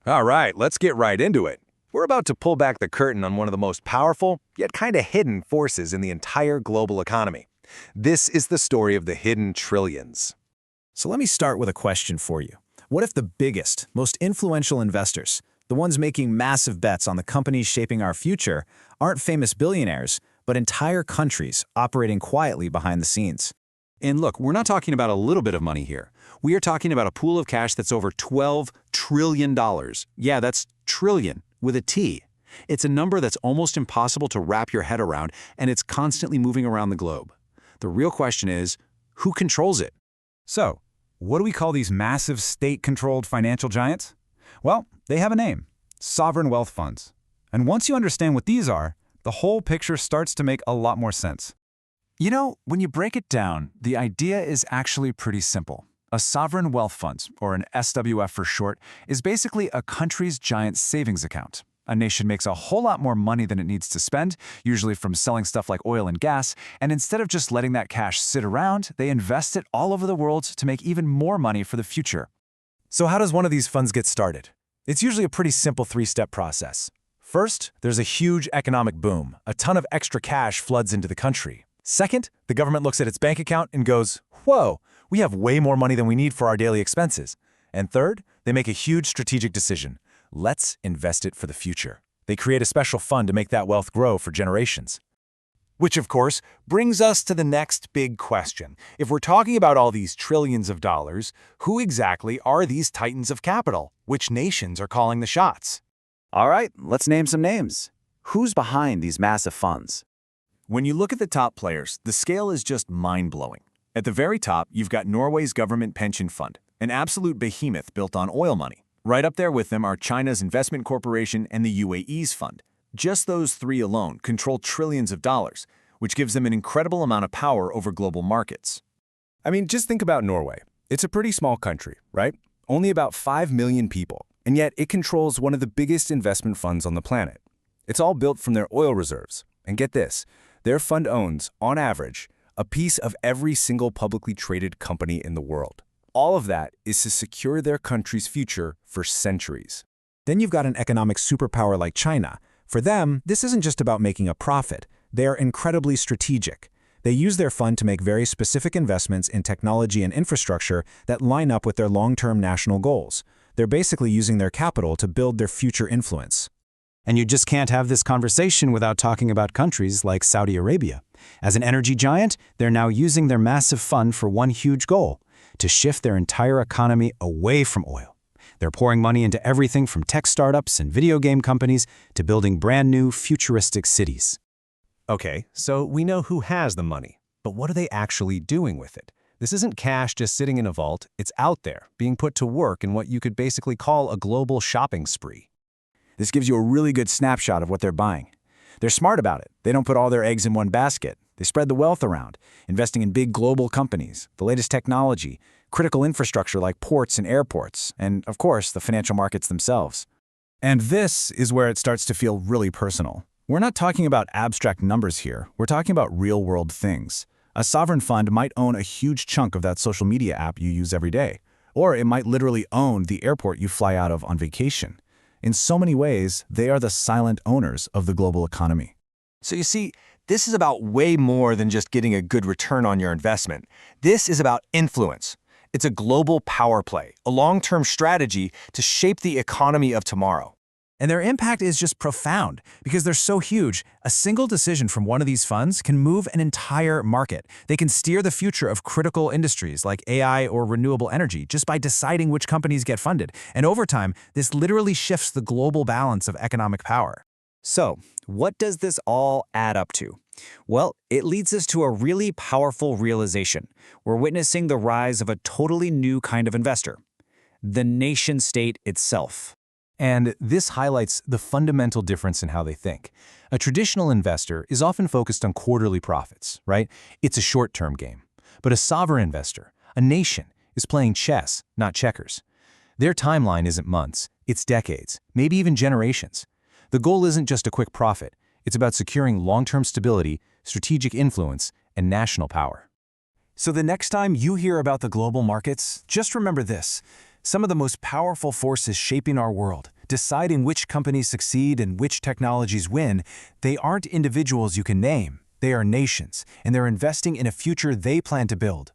All right, let's get right into it. We're about to pull back the curtain on one of the most powerful, yet kind of hidden forces in the entire global economy. This is the story of the hidden trillions. So let me start with a question for you. What if the biggest, most influential investors, the ones making massive bets on the companies shaping our future, aren't famous billionaires, but entire countries operating quietly behind the scenes? And look, we're not talking about a little bit of money here. We are talking about a pool of cash that's over $12 trillion. Yeah, that's trillion with a T. It's a number that's almost impossible to wrap your head around, and it's constantly moving around the globe. The real question is, who controls it? So, what do we call these massive state-controlled financial giants? Well, they have a name: sovereign wealth funds. And once you understand what these are, the whole picture starts to make a lot more sense. You know, when you break it down, the idea is actually pretty simple. A sovereign wealth fund, or an SWF for short, is basically a country's giant savings account. A nation makes a whole lot more money than it needs to spend, usually from selling stuff like oil and gas, and instead of just letting that cash sit around, they invest it all over the world to make even more money for the future. So how does one of these funds get started? It's usually a pretty simple three-step process. First, there's a huge economic boom. A ton of extra cash floods into the country. Second, the government looks at its bank account and goes, whoa, we have way more money than we need for our daily expenses. And third, they make a huge strategic decision. Let's invest it for the future. They create a special fund to make that wealth grow for generations. Which, of course, brings us to the next big question. If we're talking about all these trillions of dollars, who exactly are these titans of capital? Which nations are calling the shots? All right, let's name some names. Who's behind these massive funds? When you look at the top players, the scale is just mind-blowing. At the very top, you've got Norway's government pension fund, an absolute behemoth built on oil money. Right up there with them are China's investment corporation and the UAE's fund. Just those three alone control trillions of dollars, which gives them an incredible amount of power over global markets. I mean, just think about Norway. It's a pretty small country, right? Only about 5 million people, and yet it controls one of the biggest investment funds on the planet. It's all built from their oil reserves. And get this, their fund owns, on average, a piece of every single publicly traded company in the world. All of that is to secure their country's future for centuries. Then you've got an economic superpower like China. For them, this isn't just about making a profit. They are incredibly strategic. They use their fund to make very specific investments in technology and infrastructure that line up with their long-term national goals. They're basically using their capital to build their future influence. And you just can't have this conversation without talking about countries like Saudi Arabia. As an energy giant, they're now using their massive fund for one huge goal: to shift their entire economy away from oil. They're pouring money into everything from tech startups and video game companies to building brand new, futuristic cities. Okay, so we know who has the money, but what are they actually doing with it? This isn't cash just sitting in a vault, it's out there, being put to work in what you could basically call a global shopping spree. This gives you a really good snapshot of what they're buying. They're smart about it. They don't put all their eggs in one basket. They spread the wealth around, investing in big global companies, the latest technology, critical infrastructure like ports and airports, and, of course, the financial markets themselves. And this is where it starts to feel really personal. We're not talking about abstract numbers here. We're talking about real-world things. A sovereign fund might own a huge chunk of that social media app you use every day, or it might literally own the airport you fly out of on vacation. In so many ways, they are the silent owners of the global economy. So you see, this is about way more than just getting a good return on your investment. This is about influence. It's a global power play, a long-term strategy to shape the economy of tomorrow. And their impact is just profound because they're so huge. A single decision from one of these funds can move an entire market. They can steer the future of critical industries like AI or renewable energy just by deciding which companies get funded. And over time, this literally shifts the global balance of economic power. So, what does this all add up to? Well, it leads us to a really powerful realization. We're witnessing the rise of a totally new kind of investor: the nation-state itself. And this highlights the fundamental difference in how they think. A traditional investor is often focused on quarterly profits, right? It's a short-term game. But a sovereign investor, a nation, is playing chess, not checkers. Their timeline isn't months, it's decades, maybe even generations. The goal isn't just a quick profit. It's about securing long-term stability, strategic influence, and national power. So the next time you hear about the global markets, just remember this. Some of the most powerful forces shaping our world, deciding which companies succeed and which technologies win, they aren't individuals you can name. They are nations, and they're investing in a future they plan to build.